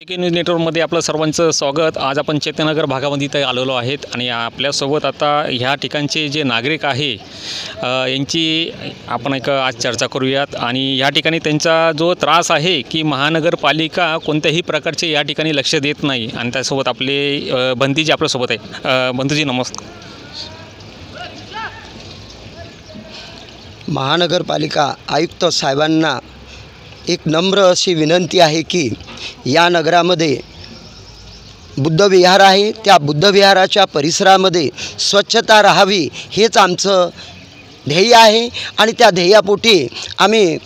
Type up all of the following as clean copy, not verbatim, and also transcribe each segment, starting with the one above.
के news नेटवर्कमध्ये आपलं सर्वांचं स्वागत। आज आपण चैत्यनगर भागामध्ये इथे आलेलो आहेत आणि आपल्यासोबत आता ह्या ठिकाणचे जे नागरिक आहे यांची आपण आज चर्चा करूयात। आणि ह्या ठिकाणी त्यांचा जो त्रास आहे की महानगरपालिका कोणत्याही प्रकारचे या ठिकाणी लक्ष देत नाही आणि त्यासोबत आपले बंधूजी आपल्यासोबत आहे। बंधूजी नमस्कार। महानगरपालिका आयुक्त साहेबांना एक नम्र अशी विनंती आहे की या नगरामध्ये बुद्धविहार आहे, त्या बुद्धविहाराच्या परिसरामध्ये स्वच्छता राहावी हेच आमचं ध्येय आहे। आणि त्या ध्येयापोटी आम्ही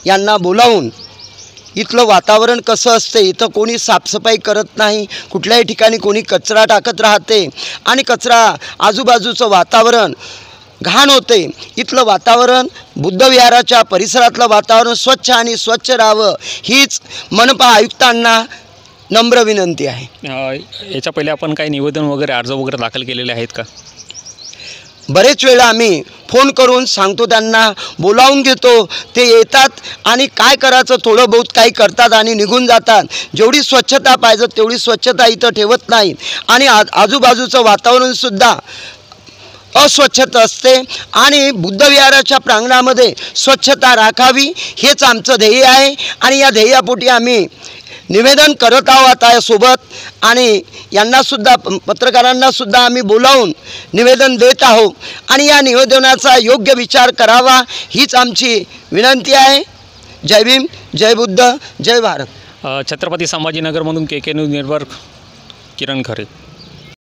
यांना बोलावून इथलं वातावरण कसं असते, इथं कोणी साफसफाई करत नाही, कुठल्याही ठिकाणी कोणी कचरा टाकत राहते आणि कचरा आजूबाजूचं वातावरण घाण होते। इथलं वातावरण बुद्धविहाराच्या परिसरातलं वातावरण स्वच्छ आणि स्वच्छ राहावं हीच मनपा आयुक्तांना नम्र विनंती आहे। याच्या पहिले आपण काही निवेदन वगैरे अर्ज वगैरे दाखल केलेले आहेत का? बरेच वेळा आम्ही फोन करून सांगतो, त्यांना बोलावून घेतो, ते येतात आणि काय करायचं थोडं बहुत काही करतात आणि निघून जातात। जेवढी स्वच्छता पाहिजे तेवढी स्वच्छता इथं ठेवत नाही आणि आजूबाजूचं वातावरणसुद्धा अस्वच्छता असते आणि बुद्धविहाराच्या प्रांगणामध्ये स्वच्छता राखावी हेच आमचं ध्येय आहे। आणि या ध्येयापोटी आम्ही निवेदन करत आहोत सोबत आणि यांनासुद्धा पत्रकारांनासुद्धा आम्ही बोलावून निवेदन देत आहोत आणि या निवेदनाचा योग्य विचार करावा हीच आमची विनंती आहे। जय भीम, जय बुद्ध, जय भारत। छत्रपती संभाजीनगरमधून के न्यूज नेटवर्क, किरण खरे।